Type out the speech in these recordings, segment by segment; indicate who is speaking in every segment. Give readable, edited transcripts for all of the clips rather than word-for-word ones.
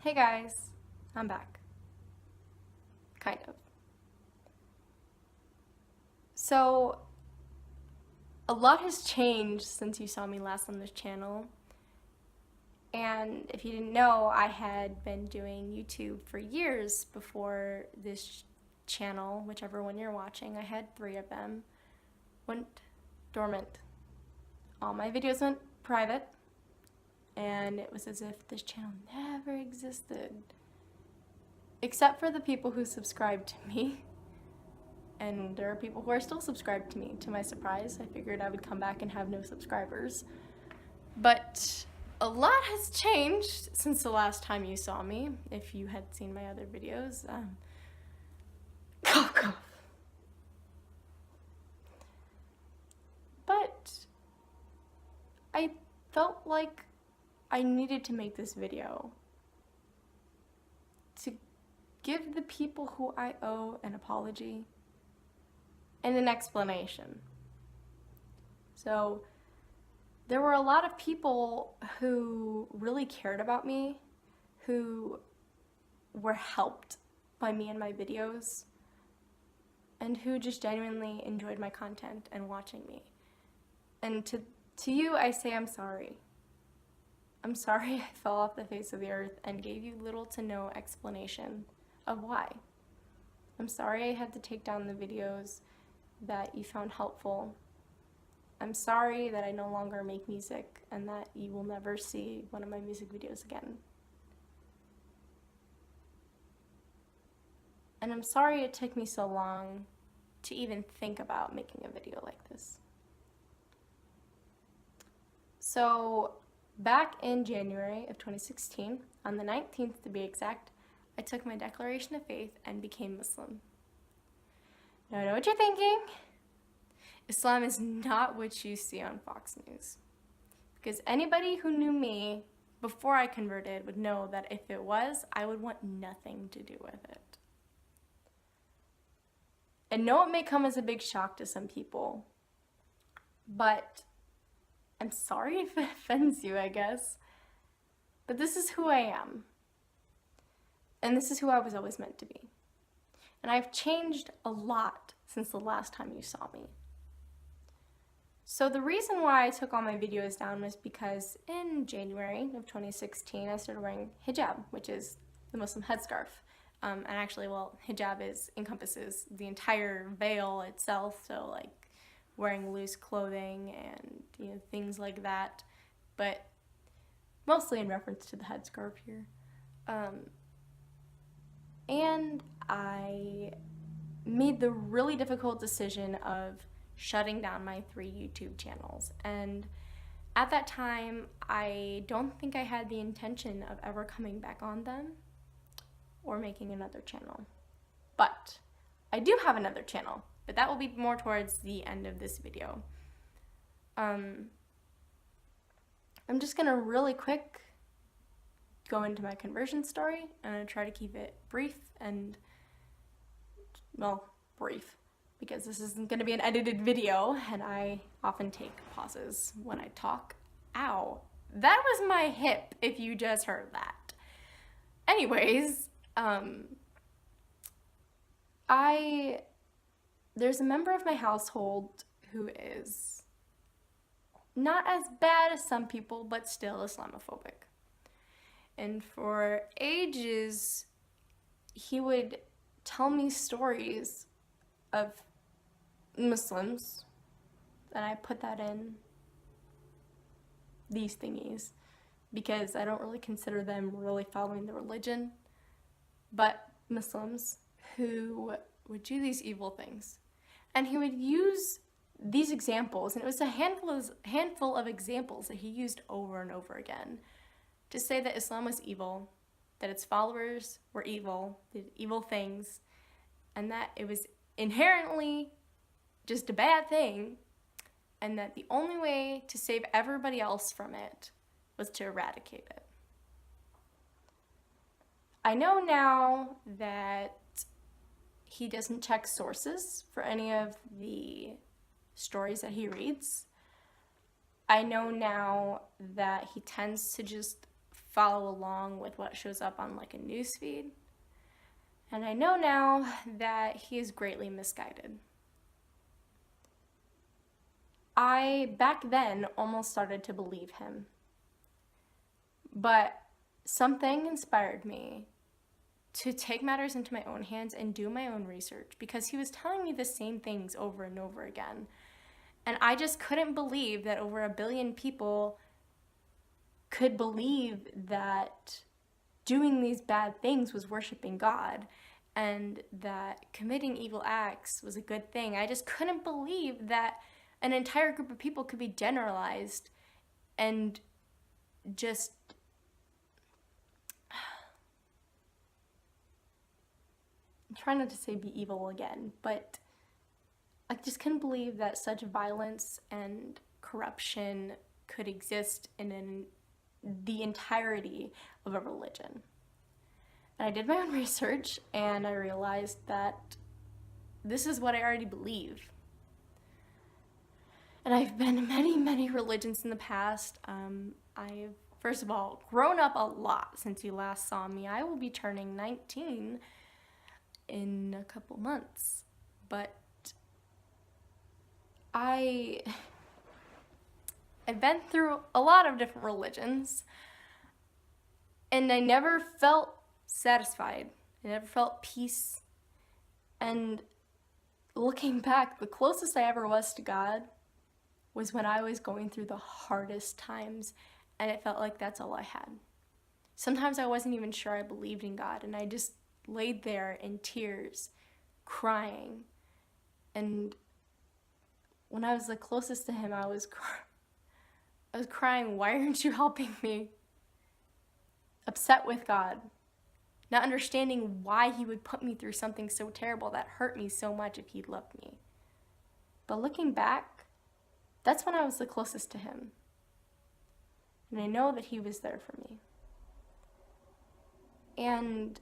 Speaker 1: Hey guys, I'm back. Kind of. So, a lot has changed since you saw me last on this channel. And if you didn't know, I had been doing YouTube for years before this channel, whichever one you're watching. I had 3 of them. Went dormant. All my videos went private. And it was as if this channel never existed. Except for the people who subscribed to me. And there are people who are still subscribed to me, to my surprise. I figured I would come back and have no subscribers. But a lot has changed since the last time you saw me, if you had seen my other videos. Cough, cough. But I felt like I needed to make this video to give the people who I owe an apology and an explanation. So there were a lot of people who really cared about me, who were helped by me and my videos, and who just genuinely enjoyed my content and watching me. And to you, I say I'm sorry. I'm sorry I fell off the face of the earth and gave you little to no explanation of why. I'm sorry I had to take down the videos that you found helpful. I'm sorry that I no longer make music and that you will never see one of my music videos again. And I'm sorry it took me so long to even think about making a video like this. So back in January of 2016, on the 19th to be exact, I took my declaration of faith and became Muslim. Now I know what you're thinking. Islam is not what you see on Fox News. Because anybody who knew me before I converted would know that if it was, I would want nothing to do with it. And no, it may come as a big shock to some people, but I'm sorry if it offends you, I guess. But this is who I am. And this is who I was always meant to be. And I've changed a lot since the last time you saw me. So the reason why I took all my videos down was because in January of 2016, I started wearing hijab, which is the Muslim headscarf. And actually, well, hijab encompasses the entire veil itself, so like wearing loose clothing and things like that, but mostly in reference to the headscarf here. And I made the really difficult decision of shutting down my 3 YouTube channels. And at that time, I don't think I had the intention of ever coming back on them or making another channel. But I do have another channel, but that will be more towards the end of this video. I'm just gonna really quick go into my conversion story. I'm gonna try to keep it brief and, well, brief, because this isn't gonna be an edited video and I often take pauses when I talk. Ow, that was my hip if you just heard that. Anyways, there's a member of my household who is not as bad as some people, but still Islamophobic. And for ages, he would tell me stories of Muslims, and I put that in these thingies because I don't really consider them really following the religion, but Muslims who would do these evil things. And he would use these examples, and it was a handful of examples that he used over and over again to say that Islam was evil, that its followers were evil, did evil things, and that it was inherently just a bad thing, and that the only way to save everybody else from it was to eradicate it. I know now that he doesn't check sources for any of the stories that he reads. I know now that he tends to just follow along with what shows up on like a news feed. And I know now that he is greatly misguided. I, back then, almost started to believe him. But something inspired me to take matters into my own hands and do my own research, because he was telling me the same things over and over again. And I just couldn't believe that over 1 billion people could believe that doing these bad things was worshiping God, and that committing evil acts was a good thing. I just couldn't believe that an entire group of people could be generalized and just I'm trying not to say be evil again, but I just couldn't believe that such violence and corruption could exist in the entirety of a religion. And I did my own research, and I realized that this is what I already believe. And I've been in many, many religions in the past. I've, first of all, grown up a lot since you last saw me. I will be turning 19 in a couple months. But I've been through a lot of different religions, and I never felt satisfied. I never felt peace. And looking back, the closest I ever was to God was when I was going through the hardest times, and it felt like that's all I had. Sometimes I wasn't even sure I believed in God, and I just laid there in tears, crying. And when I was the closest to him, I was crying, "Why aren't you helping me?" Upset with God, not understanding why he would put me through something so terrible that hurt me so much if he loved me. But looking back, that's when I was the closest to him. And I know that he was there for me. And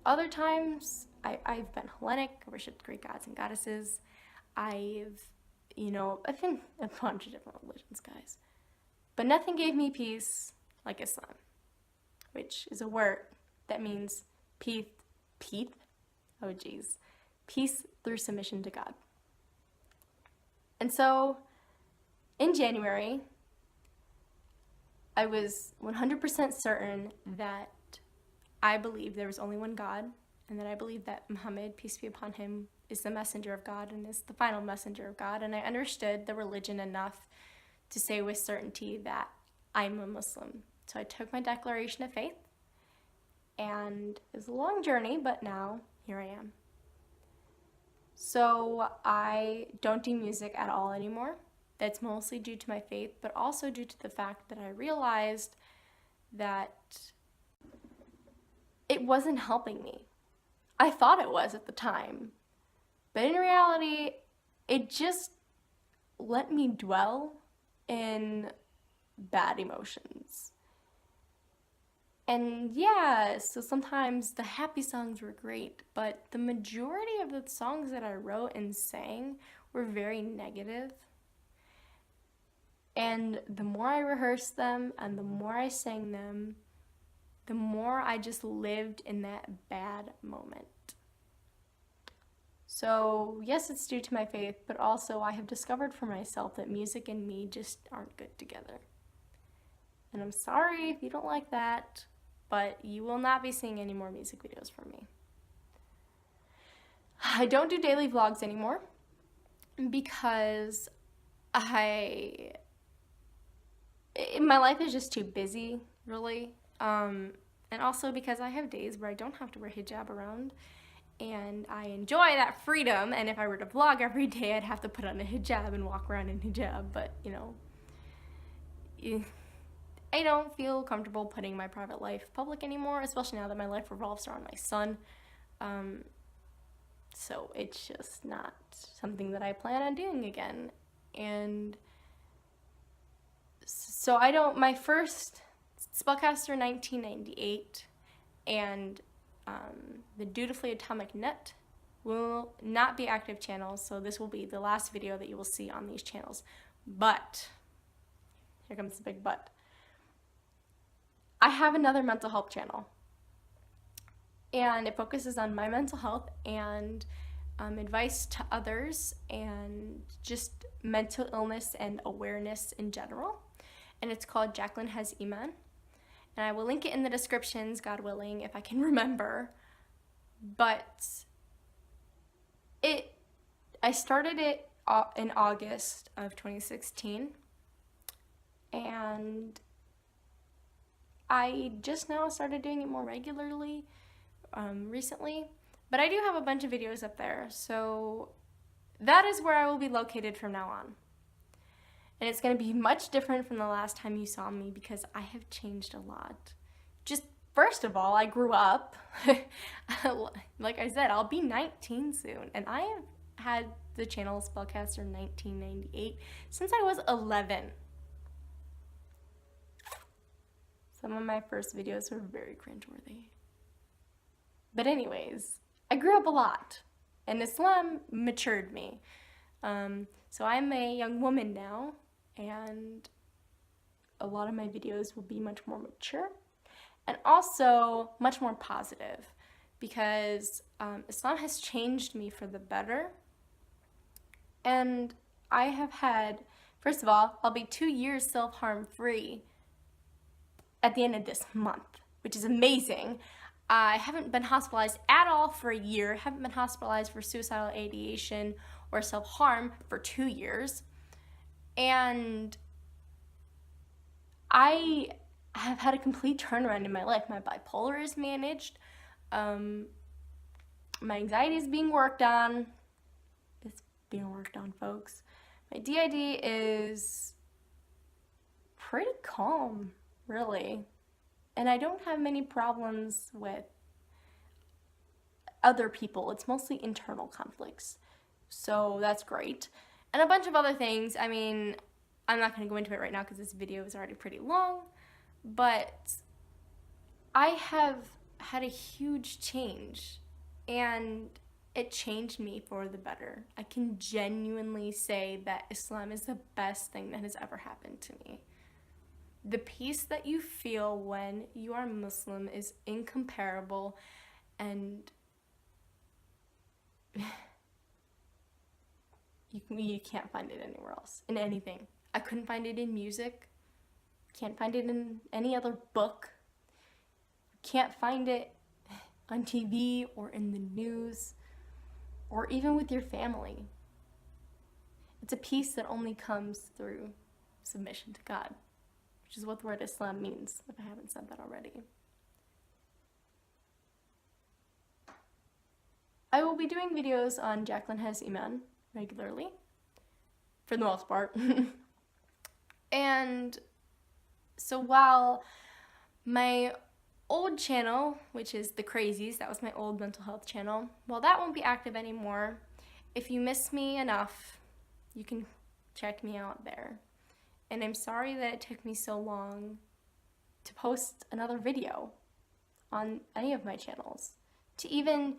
Speaker 1: other times, I've been Hellenic, worshipped Greek gods and goddesses. I've been a bunch of different religions, guys. But nothing gave me peace like Islam, which is a word that means peace through submission to God. And so, in January, I was 100% certain that I believed there was only one God, and that I believed that Muhammad, peace be upon him, is the messenger of God and is the final messenger of God. And I understood the religion enough to say with certainty that I'm a Muslim. So I took my declaration of faith, and it was a long journey, but now here I am. So I don't do music at all anymore. That's mostly due to my faith, but also due to the fact that I realized that it wasn't helping me. I thought it was at the time, but in reality, it just let me dwell in bad emotions. And yeah, so sometimes the happy songs were great, but the majority of the songs that I wrote and sang were very negative. And the more I rehearsed them and the more I sang them, the more I just lived in that bad moment. So yes, it's due to my faith, but also I have discovered for myself that music and me just aren't good together. And I'm sorry if you don't like that, but you will not be seeing any more music videos from me. I don't do daily vlogs anymore because my life is just too busy, really. And also because I have days where I don't have to wear hijab around, and I enjoy that freedom. And if I were to vlog every day, I'd have to put on a hijab and walk around in hijab, but I don't feel comfortable putting my private life public anymore, especially now that my life revolves around my son. So it's just not something that I plan on doing again. And so my first Spellcaster 1998 and the Dutifully Atomic Nut will not be active channels, so this will be the last video that you will see on these channels. But, here comes the big but, I have another mental health channel, and it focuses on my mental health and advice to others and just mental illness and awareness in general. And it's called Jacqueline Has Iman. And I will link it in the descriptions, God willing, if I can remember. But I started it in August of 2016. And I just now started doing it more regularly recently. But I do have a bunch of videos up there. So that is where I will be located from now on. And it's going to be much different from the last time you saw me because I have changed a lot. Just first of all, I grew up. Like I said, I'll be 19 soon. And I have had the channel Spellcaster 1998 since I was 11. Some of my first videos were very cringeworthy. But anyways, I grew up a lot. And Islam matured me. So I'm a young woman now. And a lot of my videos will be much more mature and also much more positive because Islam has changed me for the better. And I have had, first of all, I'll be 2 years self-harm free at the end of this month, which is amazing. I haven't been hospitalized at all for a year, haven't been hospitalized for suicidal ideation or self-harm for 2 years. And I have had a complete turnaround in my life. My bipolar is managed. My anxiety is being worked on. It's being worked on, folks. My DID is pretty calm, really. And I don't have many problems with other people. It's mostly internal conflicts. So that's great. And a bunch of other things. I mean, I'm not going to go into it right now because this video is already pretty long, but I have had a huge change, and it changed me for the better. I can genuinely say that Islam is the best thing that has ever happened to me. The peace that you feel when you are Muslim is incomparable, and you can't find it anywhere else, in anything. I couldn't find it in music, can't find it in any other book, can't find it on TV or in the news, or even with your family. It's a peace that only comes through submission to God, which is what the word Islam means, if I haven't said that already. I will be doing videos on Jacqueline Has Iman regularly, for the most part. And so while my old channel, which is The Crazies, that was my old mental health channel, well, that won't be active anymore. If you miss me enough, you can check me out there. And I'm sorry that it took me so long to post another video on any of my channels, to even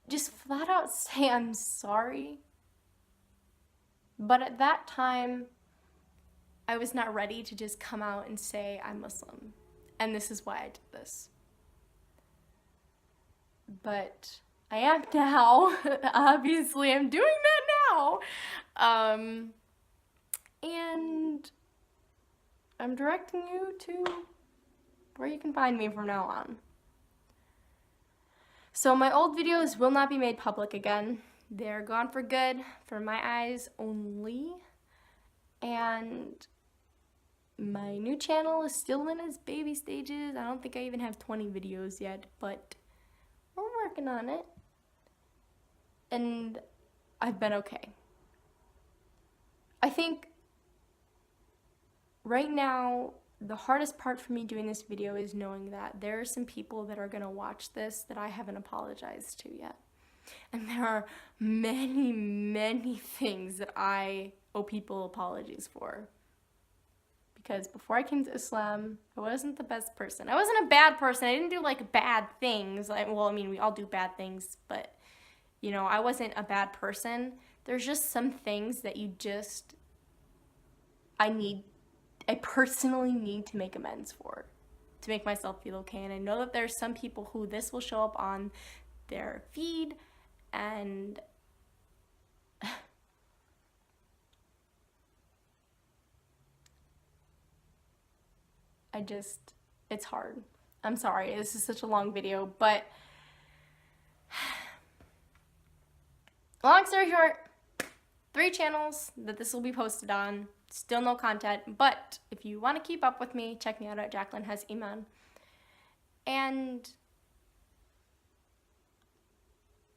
Speaker 1: just flat out say I'm sorry. But at that time, I was not ready to just come out and say I'm Muslim, and this is why I did this. But I am now. Obviously, I'm doing that now. And I'm directing you to where you can find me from now on. So my old videos will not be made public again. They're gone for good, for my eyes only. And my new channel is still in its baby stages. I don't think I even have 20 videos yet, but we're working on it. And I've been okay. I think right now, the hardest part for me doing this video is knowing that there are some people that are gonna watch this that I haven't apologized to yet. And there are many, many things that I owe people apologies for. Because before I came to Islam, I wasn't the best person. I wasn't a bad person. I didn't do like bad things. Well, I mean, we all do bad things, but you know, I wasn't a bad person. There's just some things that I personally need to make amends for, to make myself feel okay. And I know that there's some people who this will show up on their feed, and it's hard. I'm sorry, this is such a long video, but long story short, 3 channels that this will be posted on, still no content, but if you want to keep up with me, check me out at Jacqueline Has Iman. And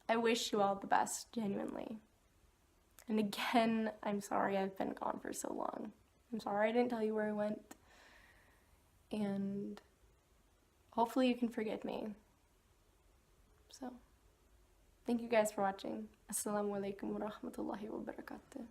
Speaker 1: I wish you all the best, genuinely. And again, I'm sorry I've been gone for so long. I'm sorry I didn't tell you where I went. And hopefully you can forgive me. So, thank you guys for watching. Assalamu alaikum wa rahmatullahi wa barakatuh.